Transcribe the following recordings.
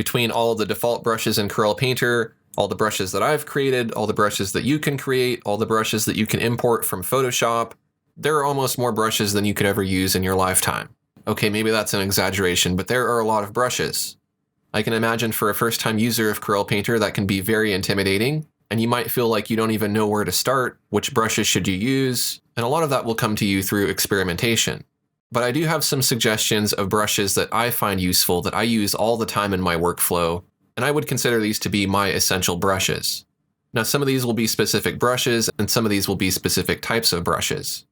Between all of the default brushes in Corel Painter, all the brushes that I've created, all the brushes that you can create, all the brushes that you can import from Photoshop, there are almost more brushes than you could ever use in your lifetime. Okay, maybe that's an exaggeration, but there are a lot of brushes. I can imagine for a first-time user of Corel Painter that can be very intimidating, and you might feel like you don't even know where to start, which brushes should you use, and a lot of that will come to you through experimentation. But I do have some suggestions of brushes that I find useful that I use all the time in my workflow, and I would consider these to be my essential brushes. Now, some of these will be specific brushes, and some of these will be specific types of brushes.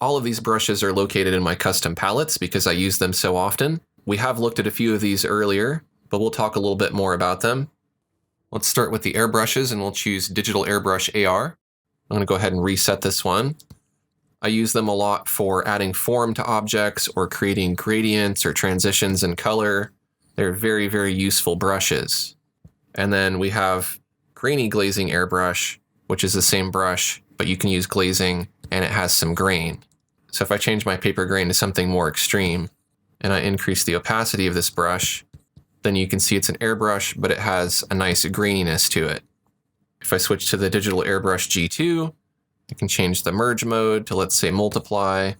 All of these brushes are located in my custom palettes because I use them so often. We have looked at a few of these earlier, but we'll talk a little bit more about them. Let's start with the airbrushes, and we'll choose Digital Airbrush AR. I'm going to go ahead and reset this one. I use them a lot for adding form to objects or creating gradients or transitions in color. They're very, very useful brushes. And then we have Grainy Glazing Airbrush, which is the same brush, but you can use glazing and it has some grain. So if I change my paper grain to something more extreme and I increase the opacity of this brush, then you can see it's an airbrush, but it has a nice graininess to it. If I switch to the Digital Airbrush G2, I can change the merge mode to, let's say, multiply,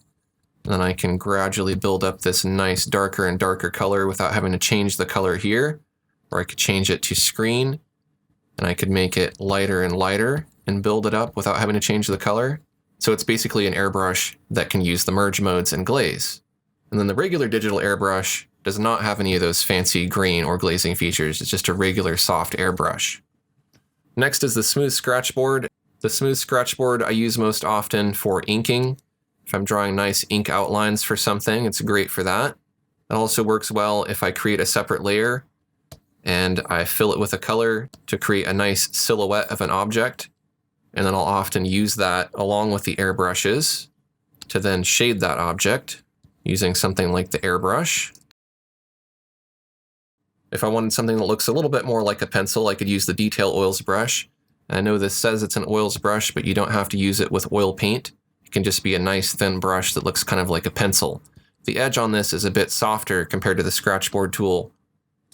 and then I can gradually build up this nice darker and darker color without having to change the color here, or I could change it to screen, and I could make it lighter and lighter and build it up without having to change the color. So it's basically an airbrush that can use the merge modes and glaze. And then the regular digital airbrush does not have any of those fancy grain or glazing features. It's just a regular soft airbrush. Next is the smooth scratchboard. The smooth scratchboard I use most often for inking. If I'm drawing nice ink outlines for something, it's great for that. It also works well if I create a separate layer and I fill it with a color to create a nice silhouette of an object. And then I'll often use that along with the airbrushes to then shade that object using something like the airbrush. If I wanted something that looks a little bit more like a pencil, I could use the Detail Oils brush. I know this says it's an oils brush, but you don't have to use it with oil paint. It can just be a nice thin brush that looks kind of like a pencil. The edge on this is a bit softer compared to the scratchboard tool,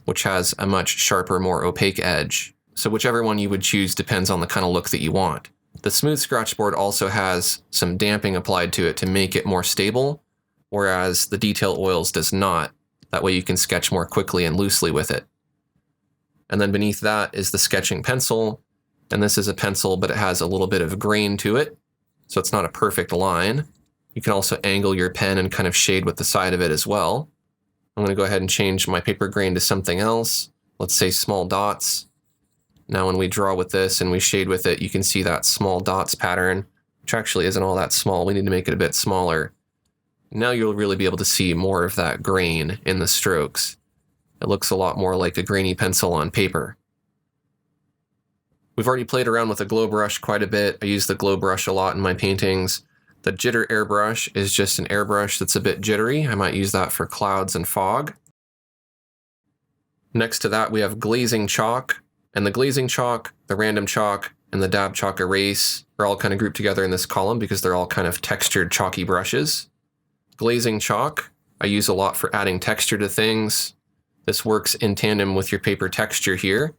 which has a much sharper, more opaque edge. So whichever one you would choose depends on the kind of look that you want. The smooth scratchboard also has some damping applied to it to make it more stable, whereas the Detail Oils does not. That way you can sketch more quickly and loosely with it. And then beneath that is the sketching pencil. And this is a pencil, but it has a little bit of grain to it, so it's not a perfect line. You can also angle your pen and kind of shade with the side of it as well. I'm going to go ahead and change my paper grain to something else. Let's say small dots. Now when we draw with this and we shade with it, you can see that small dots pattern, which actually isn't all that small. We need to make it a bit smaller. Now you'll really be able to see more of that grain in the strokes. It looks a lot more like a grainy pencil on paper. We've already played around with the glow brush quite a bit. I use the glow brush a lot in my paintings. The jitter airbrush is just an airbrush that's a bit jittery. I might use that for clouds and fog. Next to that, we have glazing chalk. And the glazing chalk, the random chalk, and the dab chalk erase are all kind of grouped together in this column because they're all kind of textured chalky brushes. Glazing chalk, I use a lot for adding texture to things. This works in tandem with your paper texture here.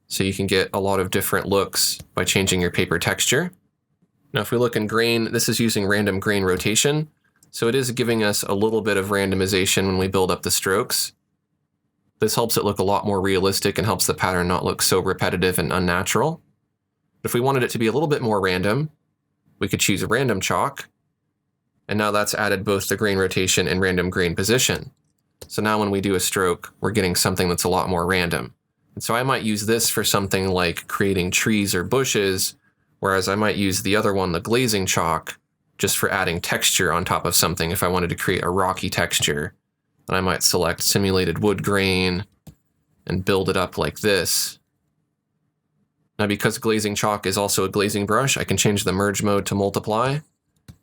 So you can get a lot of different looks by changing your paper texture. Now if we look in grain, this is using random grain rotation. So it is giving us a little bit of randomization when we build up the strokes. This helps it look a lot more realistic and helps the pattern not look so repetitive and unnatural. If we wanted it to be a little bit more random, we could choose a random chalk. And now that's added both the grain rotation and random grain position. So now when we do a stroke, we're getting something that's a lot more random. And so I might use this for something like creating trees or bushes, whereas I might use the other one, the glazing chalk, just for adding texture on top of something if I wanted to create a rocky texture. Then I might select simulated wood grain and build it up like this. Now because glazing chalk is also a glazing brush, I can change the merge mode to multiply,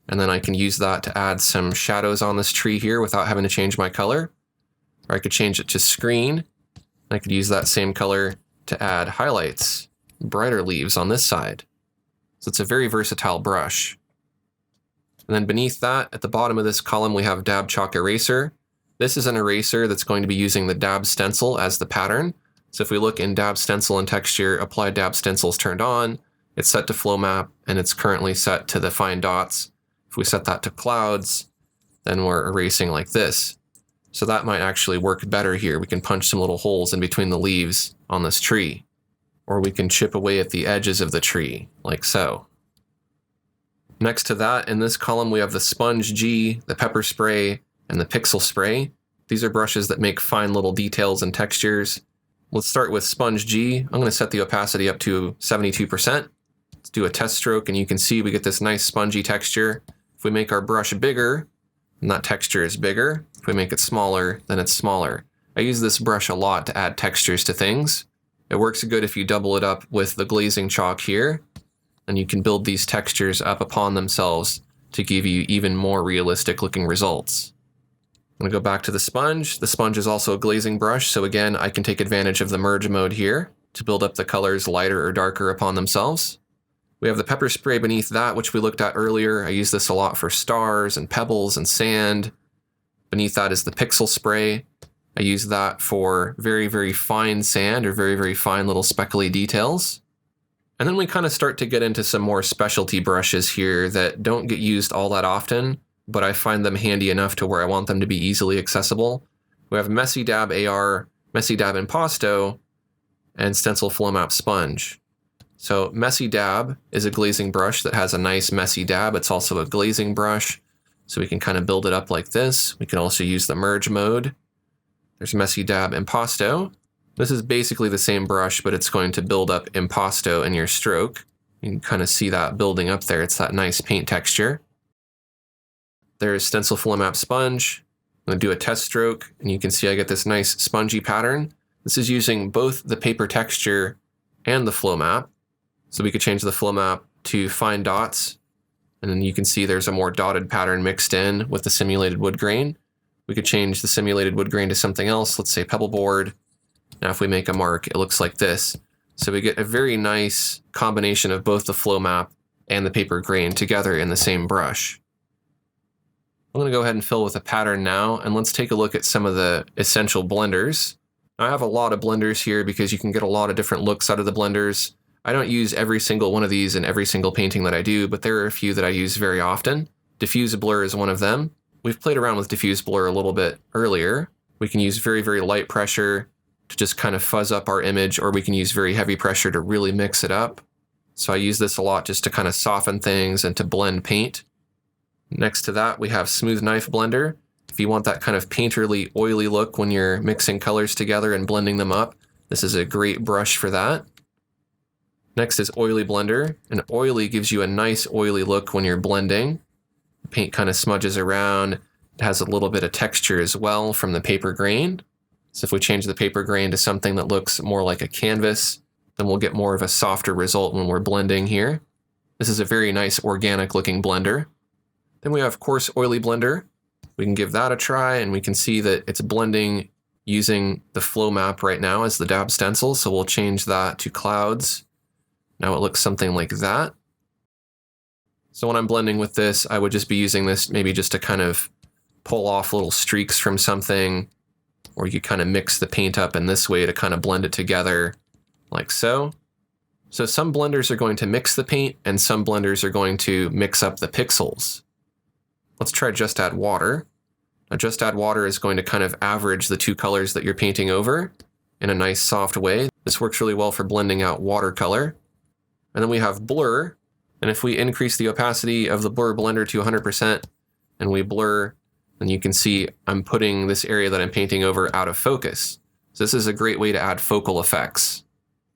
and then I can use that to add some shadows on this tree here without having to change my color. Or I could change it to screen. I could use that same color to add highlights, brighter leaves on this side. So it's a very versatile brush. And then beneath that, at the bottom of this column, we have Dab Chalk Eraser. This is an eraser that's going to be using the dab stencil as the pattern. So if we look in dab stencil and texture, apply dab stencils turned on, it's set to flow map, and it's currently set to the fine dots. If we set that to clouds, then we're erasing like this. So that might actually work better here. We can punch some little holes in between the leaves on this tree. Or we can chip away at the edges of the tree, like so. Next to that, in this column, we have the Sponge G, the Pepper Spray, and the Pixel Spray. These are brushes that make fine little details and textures. Let's start with Sponge G. I'm going to set the opacity up to 72%. Let's do a test stroke, and you can see we get this nice spongy texture. If we make our brush bigger, then that texture is bigger. If we make it smaller, then it's smaller. I use this brush a lot to add textures to things. It works good if you double it up with the glazing chalk here, and you can build these textures up upon themselves to give you even more realistic looking results. I'm going to go back to the sponge. The sponge is also a glazing brush, so again, I can take advantage of the merge mode here to build up the colors lighter or darker upon themselves. We have the pepper spray beneath that, which we looked at earlier. I use this a lot for stars and pebbles and sand. Beneath that is the pixel spray. I use that for very, very fine sand or very, very fine little speckly details. And then we kind of start to get into some more specialty brushes here that don't get used all that often, but I find them handy enough to where I want them to be easily accessible. We have Messy Dab AR, Messy Dab Impasto, and Stencil Flow Map Sponge. So Messy Dab is a glazing brush that has a nice messy dab. It's also a glazing brush, so we can kind of build it up like this. We can also use the merge mode. There's Messy Dab Impasto. This is basically the same brush, but it's going to build up impasto in your stroke. You can kind of see that building up there. It's that nice paint texture. There's Stencil Flow Map Sponge. I'm going to do a test stroke, and you can see I get this nice spongy pattern. This is using both the paper texture and the flow map. So we could change the flow map to fine dots, and then you can see there's a more dotted pattern mixed in with the simulated wood grain. We could change the simulated wood grain to something else, let's say pebble board. Now if we make a mark, it looks like this. So we get a very nice combination of both the flow map and the paper grain together in the same brush. I'm going to go ahead and fill with a pattern now, and let's take a look at some of the essential blenders. Now, I have a lot of blenders here because you can get a lot of different looks out of the blenders. I don't use every single one of these in every single painting that I do, but there are a few that I use very often. Diffuse blur is one of them. We've played around with diffuse blur a little bit earlier. We can use very, very light pressure to just kind of fuzz up our image, or we can use very heavy pressure to really mix it up. So I use this a lot just to kind of soften things and to blend paint. Next to that, we have Smooth Knife Blender. If you want that kind of painterly, oily look when you're mixing colors together and blending them up, this is a great brush for that. Next is Oily Blender, and oily gives you a nice oily look when you're blending. The paint kind of smudges around. It has a little bit of texture as well from the paper grain. So if we change the paper grain to something that looks more like a canvas, then we'll get more of a softer result when we're blending here. This is a very nice organic looking blender. Then we have Coarse Oily Blender. We can give that a try, and we can see that it's blending using the flow map right now as the dab stencil, so we'll change that to clouds. Now it looks something like that. So when I'm blending with this, I would just be using this maybe just to kind of pull off little streaks from something, or you kind of mix the paint up in this way to kind of blend it together like so. So some blenders are going to mix the paint, and some blenders are going to mix up the pixels. Let's try Just Add Water. Now Just Add Water is going to kind of average the two colors that you're painting over in a nice soft way. This works really well for blending out watercolor. And then we have Blur, and if we increase the opacity of the blur blender to 100% and we blur, then you can see I'm putting this area that I'm painting over out of focus. So this is a great way to add focal effects.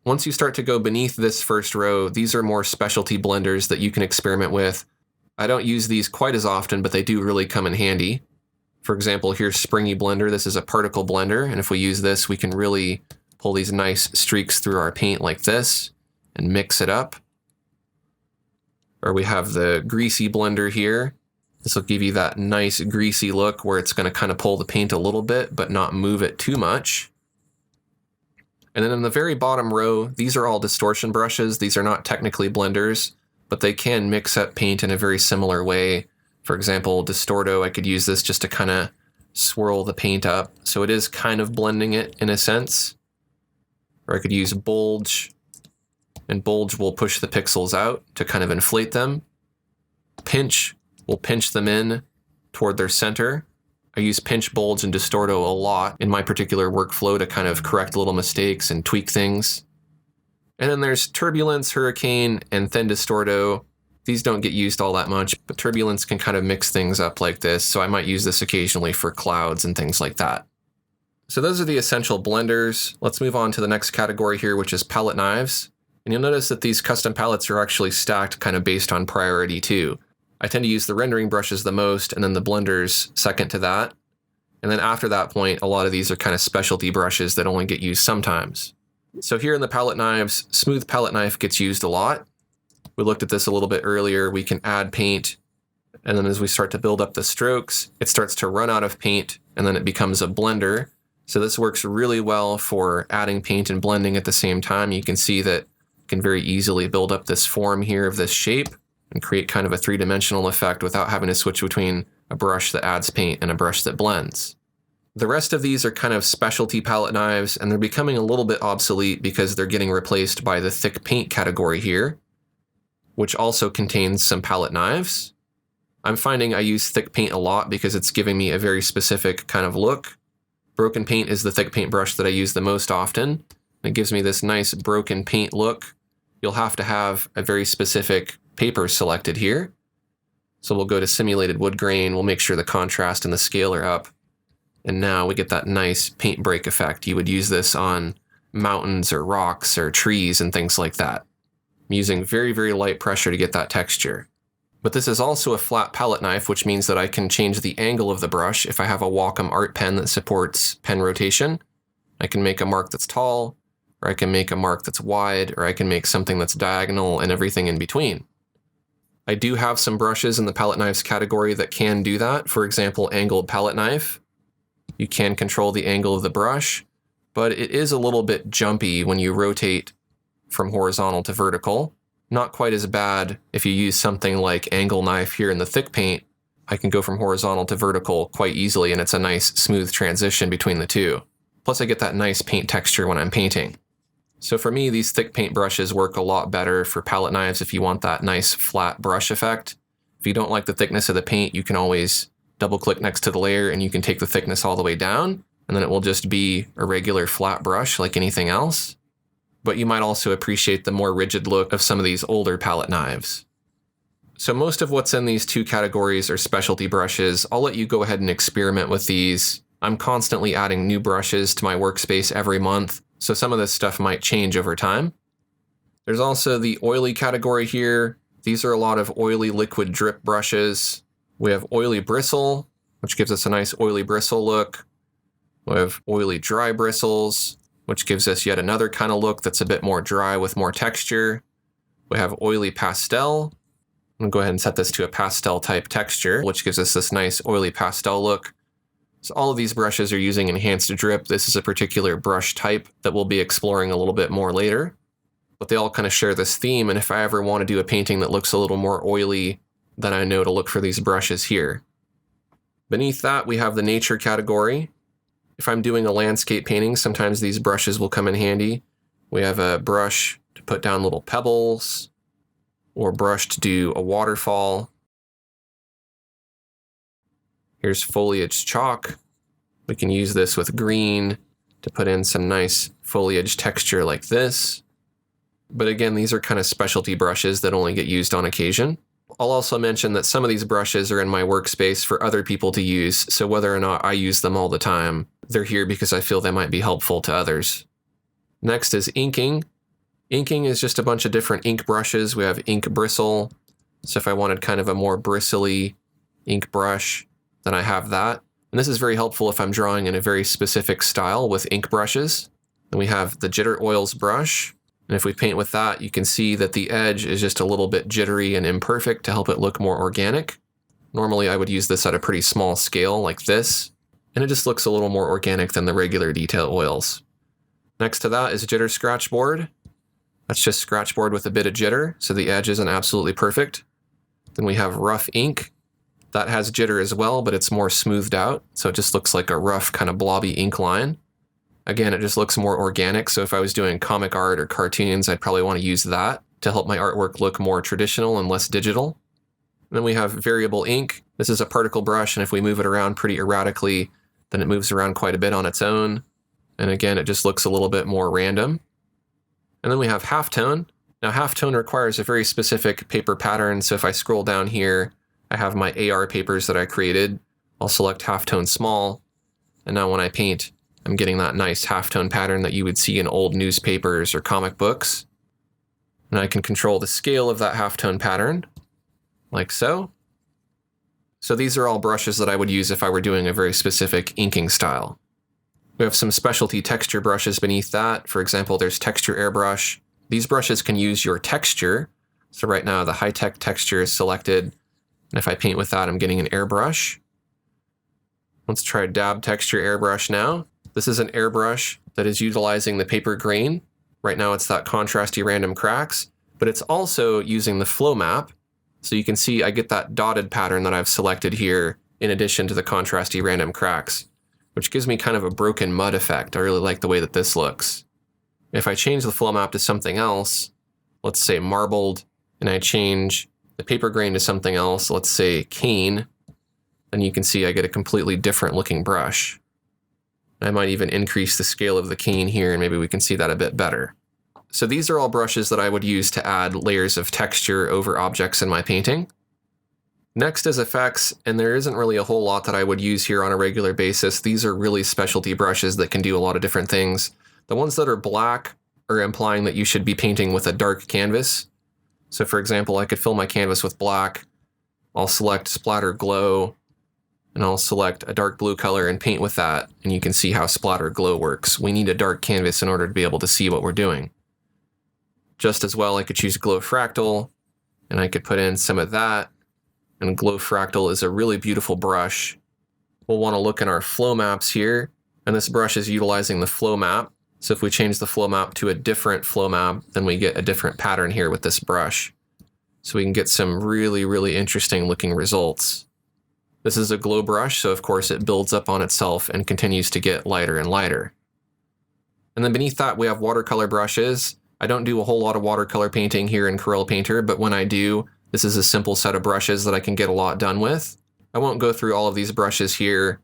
Once you start to go beneath this first row, these are more specialty blenders that you can experiment with. I don't use these quite as often, but they do really come in handy. For example, here's Springy Blender. This is a particle blender, and if we use this, we can really pull these nice streaks through our paint like this and mix it up. Or we have the Greasy Blender here. This will give you that nice greasy look where it's going to kind of pull the paint a little bit, but not move it too much. And then in the very bottom row, these are all distortion brushes. These are not technically blenders, but they can mix up paint in a very similar way. For example, Distorto, I could use this just to kind of swirl the paint up. So it is kind of blending it in a sense. or I could use bulge, and bulge will push the pixels out to kind of inflate them. Pinch will pinch them in toward their center. I use pinch, bulge, and distorto a lot in my particular workflow to kind of correct little mistakes and tweak things. And then there's turbulence, hurricane, and thin distorto. These don't get used all that much, but turbulence can kind of mix things up like this, so I might use this occasionally for clouds and things like that. So those are the essential blenders. Let's move on to the next category here, which is palette knives. And you'll notice that these custom palettes are actually stacked kind of based on priority too. I tend to use the rendering brushes the most, and then the blenders second to that. And then after that point, a lot of these are kind of specialty brushes that only get used sometimes. So here in the palette knives, smooth palette knife gets used a lot. We looked at this a little bit earlier. We can add paint, and then as we start to build up the strokes, it starts to run out of paint, and then it becomes a blender. So this works really well for adding paint and blending at the same time. You can see that you can very easily build up this form here of this shape and create kind of a three-dimensional effect without having to switch between a brush that adds paint and a brush that blends. The rest of these are kind of specialty palette knives, and they're becoming a little bit obsolete because they're getting replaced by the thick paint category here, which also contains some palette knives. I'm finding I use thick paint a lot because it's giving me a very specific kind of look. Broken paint is the thick paint brush that I use the most often. It gives me this nice broken paint look. You'll have to have a very specific paper selected here. So we'll go to simulated wood grain, we'll make sure the contrast and the scale are up. And now we get that nice paint break effect. You would use this on mountains or rocks or trees and things like that. I'm using very, very light pressure to get that texture. But this is also a flat palette knife, which means that I can change the angle of the brush. If I have a Wacom art pen that supports pen rotation, I can make a mark that's tall, or I can make a mark that's wide, or I can make something that's diagonal and everything in between. I do have some brushes in the palette knives category that can do that. For example, angled palette knife. You can control the angle of the brush, but it is a little bit jumpy when you rotate from horizontal to vertical. Not quite as bad if you use something like angle knife here in the thick paint. I can go from horizontal to vertical quite easily, and it's a nice smooth transition between the two. Plus I get that nice paint texture when I'm painting. So for me, these thick paint brushes work a lot better for palette knives if you want that nice flat brush effect. If you don't like the thickness of the paint, you can always double click next to the layer and you can take the thickness all the way down, and then it will just be a regular flat brush like anything else. But you might also appreciate the more rigid look of some of these older palette knives. So most of what's in these two categories are specialty brushes. I'll let you go ahead and experiment with these. I'm constantly adding new brushes to my workspace every month, so some of this stuff might change over time. There's also the oily category here. These are a lot of oily liquid drip brushes. We have oily bristle, which gives us a nice oily bristle look. We have oily dry bristles, which gives us yet another kind of look that's a bit more dry with more texture. We have oily pastel. I'm going to go ahead and set this to a pastel type texture, which gives us this nice oily pastel look. So all of these brushes are using enhanced drip. This is a particular brush type that we'll be exploring a little bit more later. But they all kind of share this theme, and if I ever want to do a painting that looks a little more oily, then I know to look for these brushes here. Beneath that, we have the nature category. If I'm doing a landscape painting, sometimes these brushes will come in handy. We have a brush to put down little pebbles, or brush to do a waterfall. Here's foliage chalk. We can use this with green to put in some nice foliage texture like this. But again, these are kind of specialty brushes that only get used on occasion. I'll also mention that some of these brushes are in my workspace for other people to use, so whether or not I use them all the time, they're here because I feel they might be helpful to others. Next is inking. Inking is just a bunch of different ink brushes. We have ink bristle, so if I wanted kind of a more bristly ink brush, then I have that. And this is very helpful if I'm drawing in a very specific style with ink brushes. Then we have the jitter oils brush. And if we paint with that, you can see that the edge is just a little bit jittery and imperfect to help it look more organic. Normally I would use this at a pretty small scale like this, and it just looks a little more organic than the regular detail oils. Next to that is jitter scratch board. That's just scratch board with a bit of jitter, so the edge isn't absolutely perfect. Then we have rough ink. That has jitter as well, but it's more smoothed out, so it just looks like a rough kind of blobby ink line. Again, it just looks more organic, so if I was doing comic art or cartoons, I'd probably want to use that to help my artwork look more traditional and less digital. And then we have variable ink. This is a particle brush, and if we move it around pretty erratically, then it moves around quite a bit on its own. And again, it just looks a little bit more random. And then we have halftone. Now, halftone requires a very specific paper pattern, so if I scroll down here, I have my AR papers that I created. I'll select halftone small, and now when I paint, I'm getting that nice halftone pattern that you would see in old newspapers or comic books. And I can control the scale of that halftone pattern, like so. So these are all brushes that I would use if I were doing a very specific inking style. We have some specialty texture brushes beneath that. For example, there's Texture Airbrush. These brushes can use your texture. So right now the high-tech texture is selected. And if I paint with that, I'm getting an airbrush. Let's try Dab Texture Airbrush now. This is an airbrush that is utilizing the paper grain. Right now it's that contrasty random cracks, but it's also using the flow map. So you can see I get that dotted pattern that I've selected here in addition to the contrasty random cracks, which gives me kind of a broken mud effect. I really like the way that this looks. If I change the flow map to something else, let's say marbled, and I change the paper grain to something else, let's say cane, then you can see I get a completely different looking brush. I might even increase the scale of the cane here, and maybe we can see that a bit better. So these are all brushes that I would use to add layers of texture over objects in my painting. Next is effects, and there isn't really a whole lot that I would use here on a regular basis. These are really specialty brushes that can do a lot of different things. The ones that are black are implying that you should be painting with a dark canvas. So for example, I could fill my canvas with black. I'll select Splatter Glow, and I'll select a dark blue color and paint with that, and you can see how Splatter Glow works. We need a dark canvas in order to be able to see what we're doing. Just as well, I could choose Glow Fractal, and I could put in some of that, and Glow Fractal is a really beautiful brush. We'll want to look in our flow maps here, and this brush is utilizing the flow map. So if we change the flow map to a different flow map, then we get a different pattern here with this brush. So we can get some really, really interesting looking results. This is a glow brush, so of course it builds up on itself and continues to get lighter and lighter. And then beneath that we have watercolor brushes. I don't do a whole lot of watercolor painting here in Corel Painter, but when I do, this is a simple set of brushes that I can get a lot done with. I won't go through all of these brushes here,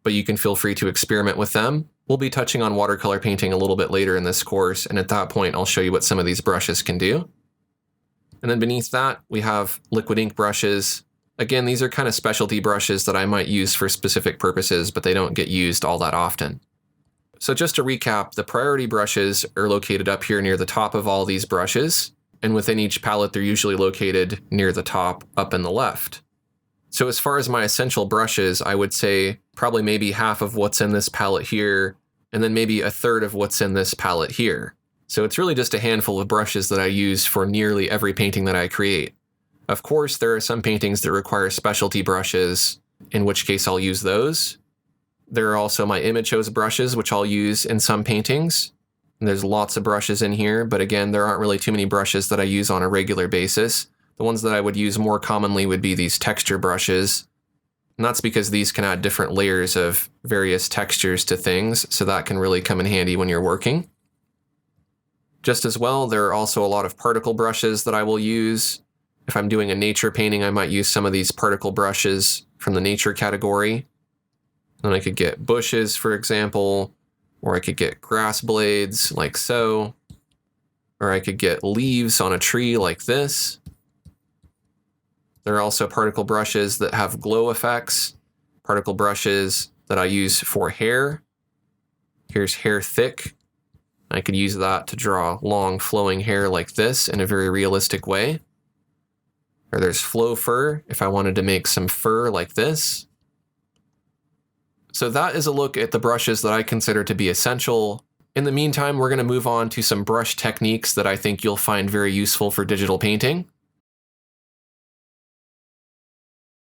but you can feel free to experiment with them. We'll be touching on watercolor painting a little bit later in this course, and at that point I'll show you what some of these brushes can do. And then beneath that, we have liquid ink brushes. Again, these are kind of specialty brushes that I might use for specific purposes, but they don't get used all that often. So just to recap, the priority brushes are located up here near the top of all these brushes, and within each palette they're usually located near the top up in the left. So as far as my essential brushes, I would say probably maybe half of what's in this palette here, and then maybe a third of what's in this palette here. So it's really just a handful of brushes that I use for nearly every painting that I create. Of course, there are some paintings that require specialty brushes, in which case I'll use those. There are also my image hose brushes, which I'll use in some paintings. And there's lots of brushes in here, but again, there aren't really too many brushes that I use on a regular basis. The ones that I would use more commonly would be these texture brushes. And that's because these can add different layers of various textures to things, so that can really come in handy when you're working. Just as well, there are also a lot of particle brushes that I will use. If I'm doing a nature painting, I might use some of these particle brushes from the nature category. Then I could get bushes, for example, or I could get grass blades like so, or I could get leaves on a tree like this. There are also particle brushes that have glow effects, particle brushes that I use for hair. Here's hair thick. I could use that to draw long flowing hair like this in a very realistic way. Or there's flow fur if I wanted to make some fur like this. So that is a look at the brushes that I consider to be essential. In the meantime, we're going to move on to some brush techniques that I think you'll find very useful for digital painting.